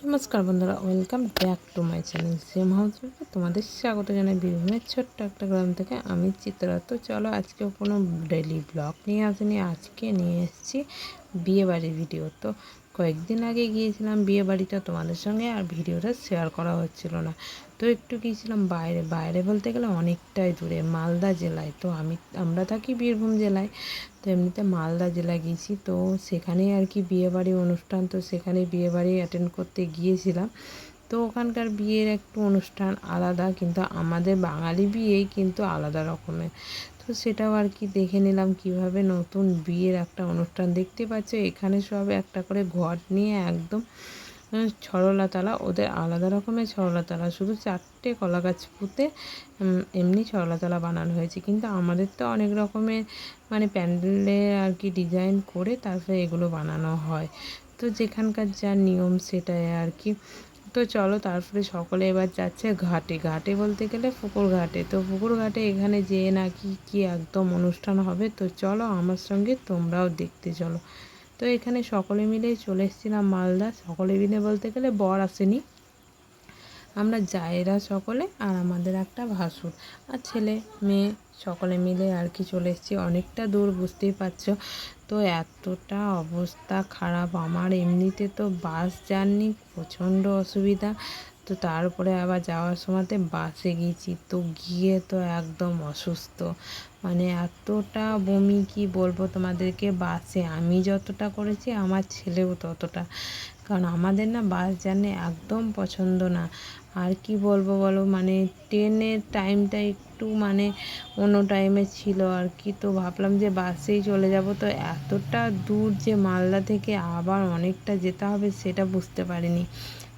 নমস্কার বন্ধুরা, welcome back to my channel same house. তোমাদের স্বাগত জানাই বীরভূমের ছোট্ট একটা গ্রাম থেকে। আমি চিত্রা। তো চলো, আজকেও কোনো ডেলি ব্লগ নিয়ে আসিনি, আজকে নিয়ে এসেছি বিয়েবাড়ির ভিডিও। তো কয়েকদিন আগে গিয়েছিলাম বিয়ে বাড়িটা তোমাদের সঙ্গে, আর ভিডিওটা শেয়ার করা হচ্ছিল না। তো একটু গিয়েছিলাম বাইরে, বাইরে বলতে গেলে অনেকটাই দূরে, মালদা জেলায়। তো আমরা থাকি বীরভূম জেলায়। তো এমনিতে মালদা জেলায় গিয়েছি। তো সেখানেই আর কি বিয়েবাড়ি অনুষ্ঠান, তো সেখানে বিয়েবাড়ি অ্যাটেন্ড করতে গিয়েছিলাম। তো ওখানকার বিয়ের একটু অনুষ্ঠান আলাদা, কিন্তু আমাদের বাঙালি বিয়েই কিন্তু আলাদা রকমের। তো সেটাও আর কি দেখে নিলাম কিভাবে নতুন বিয়ের একটা অনুষ্ঠান। দেখতে পাচ্ছ এখানে সব একটা করে ঘট নিয়ে একদম ছড়লাতলা, ওদের আলাদা রকমের ছড়লাতলা, শুধু 4টে কলা গাছ পুঁতে এমনি ছড়লাতলা বানানো হয়েছে। কিন্তু আমাদের তো অনেক রকমের মানে প্যান্ডেলে আর কি ডিজাইন করে তারপরে এগুলো বানানো হয়। তো যেখানকার যা নিয়ম সেটাই আর কি। তো চলো, তারপরে সকলে এবার যাচ্ছে ঘাটে। ঘাটে বলতে গেলে পুকুর ঘাটে। তো পুকুর ঘাটে এখানে যেয়ে নাকি কি একদম অনুষ্ঠান হবে। তো চলো আমার সঙ্গে তোমরাও দেখতে চলো। তো এখানে সকলে মিলেই চলে এসেছিলাম মালদা। সকলে মিলে বলতে গেলে বর আসেনি, আমরা জায়েরা সকলে, আর আমাদের একটা ভাসুর আর ছেলে মেয়ে সকলে মিলে আর কি চলে এসেছি। অনেকটা দূর, বুঝতেই পারছো। তো এতটা অবস্থা খারাপ আমার, এমনিতে তো বাস জার্নি প্রচণ্ড অসুবিধা। তো তারপরে আবার যাওয়ার সময়তে বাসে গিয়েছি, তো গিয়ে তো একদম অসুস্থ, মানে এতটা বমি কি বলবো তোমাদেরকে। বাসে আমি যতটা করেছি আমার ছেলেও ততটা, কারণ আমাদের না বাস জার্নি একদম পছন্দ না। আর কি বলবো বলো, মানে ট্রেনের টাইমটা একটু মানে অন্য টাইমে ছিল আর কি। তো ভাবলাম যে বাসেই চলে যাব। তো এতটা দূর যে মালদা থেকে আবার অনেকটা যেতে হবে সেটা বুঝতে পারিনি।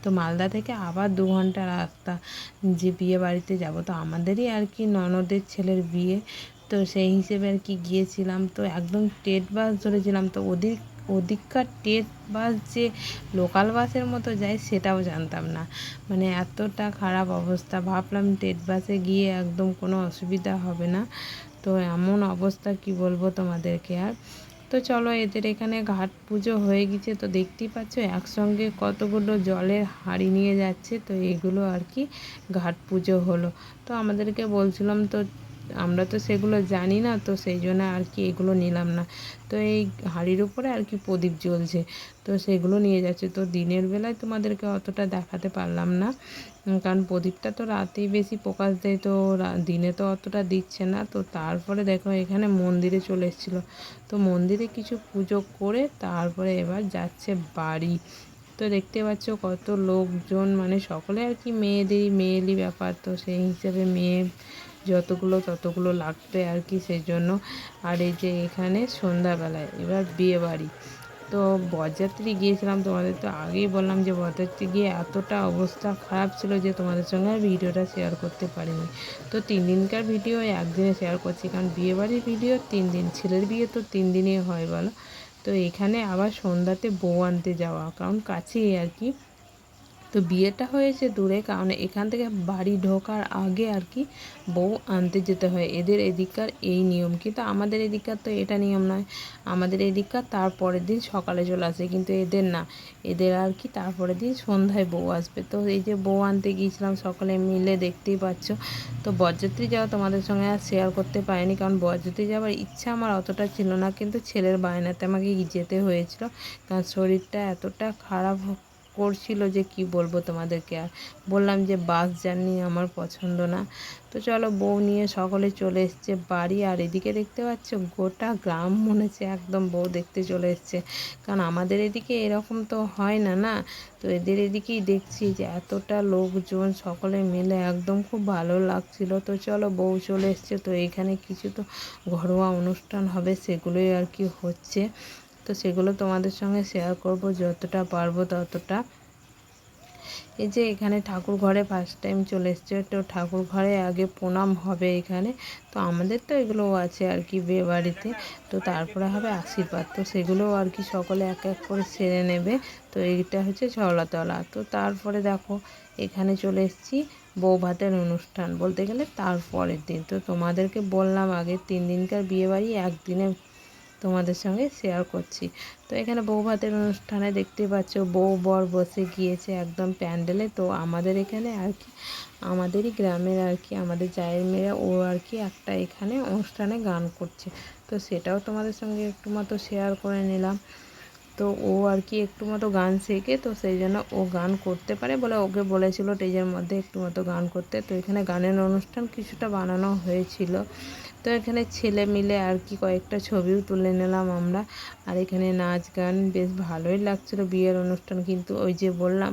তো মালদা থেকে আবার 2 ঘন্টা রাস্তা যে বিয়ে বাড়িতে যাব। তো আমাদেরই আর কি ননদের ছেলের বিয়ে, তো সেই হিসেবে আর কি গিয়েছিলাম। তো একদম স্টেট বাস ধরেছিলাম। তো ওদিককার স্টেট বাস যে লোকাল বাসের মতো যায় সেটাও জানতাম না, মানে এতটা খারাপ অবস্থা। ভাবলাম স্টেট বাসে গিয়ে একদম কোনো অসুবিধা হবে না, তো এমন অবস্থা কি বলবো তোমাদেরকে আর। তো চলো, এদের এখানে ঘাট পুজো হয়ে গেছে। তো দেখতেই পাচ্ছ একসঙ্গে কতগুলো জলের হাঁড়ি নিয়ে যাচ্ছে। তো এগুলো আর কি ঘাট পুজো হলো। তো আমাদেরকে বলছিলাম, তো আমরা তো সেগুলো জানি না, তো সেই জন্য আর কি এগুলো নিলাম না। তো এই হাঁড়ির উপরে আর কি প্রদীপ জ্বলছে, তো সেগুলো নিয়ে যাচ্ছে। তো দিনের বেলায় তোমাদেরকে অতটা দেখাতে পারলাম না, কারণ প্রদীপটা তো রাতেই বেশি প্রকাশ দেয়, তো দিনে তো অতটা দিচ্ছে না। তো তারপরে দেখো এখানে মন্দিরে চলে এসেছিলো। তো মন্দিরে কিছু পুজো করে তারপরে এবার যাচ্ছে বাড়ি। তো দেখতে পাচ্ছ কত লোকজন, মানে সকলে আর কি মেয়েলি ব্যাপার, তো সেই হিসেবে মেয়ে যতগুলো ততগুলো লাগবে আর কি, সেই জন্য। আর এই যে এখানে সন্ধ্যাবেলায় এবার বিয়ে বাড়ি। তো বরযাত্রী গিয়েছিলাম, তোমাদের তো আগেই বললাম যে বরযাত্রী গিয়ে এতটা অবস্থা খারাপ ছিল যে তোমাদের সঙ্গে আর ভিডিওটা শেয়ার করতে পারিনি। তো 3 দিনকার ভিডিও একদিনে শেয়ার করছি, কারণ বিয়েবাড়ির ভিডিও 3 দিন, ছেলের বিয়ে তো 3 দিনে হয় বলো। তো এখানে আবার সন্ধ্যাতে বউ আনতে যাওয়া, কারণ কাছেই আর কি। তো বিয়েটা হয়েছে দূরে, কারণ এখান থেকে বাড়ি ঢোকার আগে আর কি বউ আনতে যেতে হয়। এদের এদিককার এই নিয়ম, কিন্তু আমাদের এদিককার তো এটা নিয়ম নয়। আমাদের এদিককার তারপরের দিন সকালে চলে আসে, কিন্তু এদের না, এদের আর কি তারপরের দিন সন্ধ্যায় বউ আসবে। তো এই যে বউ আনতে গিয়েছিলাম সকলে মিলে, দেখতেই পাচ্ছ। তো বরযাত্রী যাওয়া তোমাদের সঙ্গে আর শেয়ার করতে পারিনি, কারণ বরযাত্রী যাওয়ার ইচ্ছা আমার অতটা ছিল না, কিন্তু ছেলের বায়নাতে আমাকে যেতে হয়েছিল, কারণ শরীরটা এতটা খারাপ করছিল যে কি বলবো তোমাদেরকে। আর বললাম যে বাস জার্নি আমার পছন্দ না। তো চলো, বউ নিয়ে সকলে চলে এসছে বাড়ি। আর এদিকে দেখতে পাচ্ছ গোটা গ্রাম মনে হচ্ছে একদম বউ দেখতে চলে এসছে, কারণ আমাদের এদিকে এরকম তো হয় না না। তো এদের এদিকেই দেখছি যে এতটা লোকজন সকলে মিলে একদম খুব ভালো লাগছিল। তো চলো, বউ চলে এসছে। তো এইখানে কিছু তো ঘরোয়া অনুষ্ঠান হবে, সেগুলোই আর কি হচ্ছে। তো সেগুলো তোমাদের সঙ্গে শেয়ার করব যতটা পারবো ততটা। এই যে এখানে ঠাকুর ঘরে ফার্স্ট টাইম চলে এসছে, তো ঠাকুর ঘরে আগে প্রণাম হবে এখানে। তো আমাদের তো এগুলোও আছে আর কি বিয়ে বাড়িতে। তো তারপরে হবে আশীর্বাদ, তো সেগুলোও আর কি সকলে এক এক করে সেরে নেবে। তো এইটা হচ্ছে ছলাতলা। তো তারপরে দেখো এখানে চলে এসেছি বউ ভাতের অনুষ্ঠান, বলতে গেলে তারপরের দিন। তো তোমাদেরকে বললাম আগে 3 দিনকার বিয়ে বাড়ি একদিনে তোমাদের সঙ্গে শেয়ার করছি। তো এখানে বউ ভাতের অনুষ্ঠানে দেখতে পাচ্ছ বউ বর বসে গিয়েছে একদম প্যান্ডেলে। তো আমাদের এখানে আর কি আমাদেরই গ্রামের আর কি আমাদের জায়ের মেয়েরা ও আর কি একটা এখানে অনুষ্ঠানে গান করছে, তো সেটাও তোমাদের সঙ্গে একটু মতো শেয়ার করে নিলাম। তো ও আর কি একটু মতো গান শেখে, তো সেই জন্য ও গান করতে পারে বলে ওকে বলেছিল স্টেজের মধ্যে একটু মতো গান করতে। তো এখানে গানের অনুষ্ঠান কিছুটা বানানো হয়েছিল। তো এখানে ছেলে মিলে আর কি কয়েকটা ছবিও তুলে নিলাম আমরা। আর এখানে নাচ গান বেশ ভালোই লাগছিলো বিয়ের অনুষ্ঠান। কিন্তু ওই যে বললাম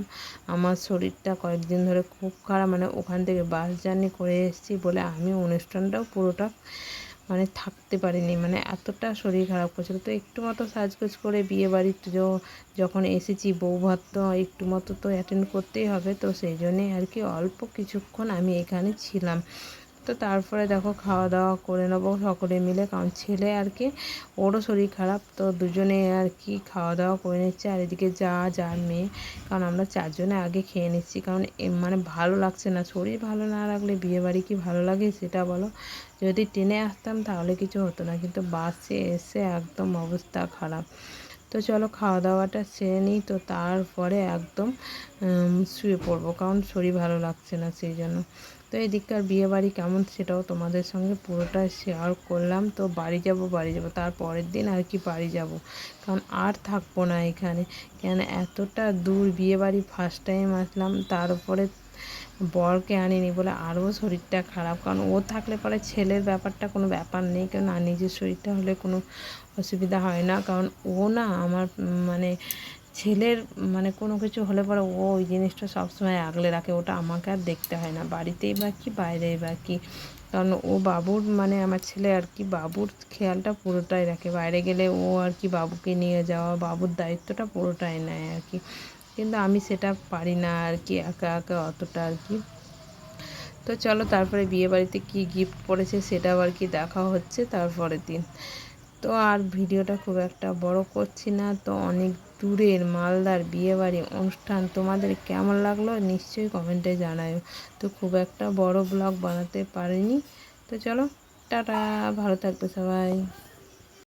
আমার শরীরটা কয়েকদিন ধরে খুব খারাপ, মানে ওখান থেকে বাস জার্নি করে এসেছি বলে আমি অনুষ্ঠানটাও পুরোটা মানে থাকতে পারিনি, মানে এতটা শরীর খারাপ করছিল। তো একটু মতো সাজগোজ করে বিয়ে বাড়িতে যখন এসেছি বউ ভাত তো একটু মতো তো অ্যাটেন্ড করতেই হবে, তো সেই জন্যেই আর কি অল্প কিছুক্ষণ আমি এখানে ছিলাম। তো তারপরে দেখো খাওয়া দাওয়া করে নেবো সকলে মিলে, কারণ ছেলে আর কি ওরও শরীর খারাপ, তো দুজনে আর কি খাওয়া দাওয়া করে নিচ্ছে। আর এদিকে যার মেয়ে, কারণ আমরা চারজনে আগে খেয়ে নিচ্ছি, কারণ মানে ভালো লাগছে না, শরীর ভালো না রাখলে বিয়েবাড়ি কি ভালো লাগে সেটা বলো। যদি ট্রেনে আসতাম তাহলে কিছু হতো না, কিন্তু বাসে এসে একদম অবস্থা খারাপ। তো চলো খাওয়া দাওয়াটা সেরে নিই, তো তারপরে একদম শুয়ে পড়বো, কারণ শরীর ভালো লাগছে না সেই জন্য। তো এদিককার বিয়েবাড়ি কেমন সেটাও তোমাদের সঙ্গে পুরোটা শেয়ার করলাম। তো বাড়ি যাব তার পরের দিন আর কি বাড়ি যাব, কারণ আর থাকবো না এখানে। কেন এতটা দূর বিয়েবাড়ি ফার্স্ট টাইম আসলাম, তার উপরে বরকে আনিনি বলে আরও শরীরটা খারাপ, কারণ ও থাকলে পরে ছেলের ব্যাপারটা কোনো ব্যাপার নেই, কারণ আর নিজের শরীরটা হলে কোনো অসুবিধা হয় না। কারণ ও না আমার মানে ছেলের মানে কোনো কিছু হলে পরে ও ওই জিনিসটা সবসময় আগলে রাখে, ওটা আমাকে আর দেখতে হয় না, বাড়িতেই বা কি বাইরেই বা কি। কারণ ও বাবুর মানে আমার ছেলে আর কি বাবুর খেয়ালটা পুরোটাই রাখে, বাইরে গেলে ও আর কি বাবুকে নিয়ে যাওয়া বাবুর দায়িত্বটা পুরোটাই নেয় আর কি। কিন্তু আমি সেটা পারি না আর কি একা একা অতটা আর কি। তো চলো তারপরে বিয়েবাড়িতে কি গিফট পড়েছে সেটাও আর কি দেখা হচ্ছে তারপরের দিন। তো আর ভিডিওটা খুব একটা বড় করছি না। তো অনেক দূরের মালদার বিয়েবাড়ি অনুষ্ঠান তোমাদের কেমন লাগলো নিশ্চয়ই কমেন্টে জানাও। তো খুব একটা বড় ব্লগ বানাতে পারিনি। তো চলো টাটা, ভালো থাকবে সবাই।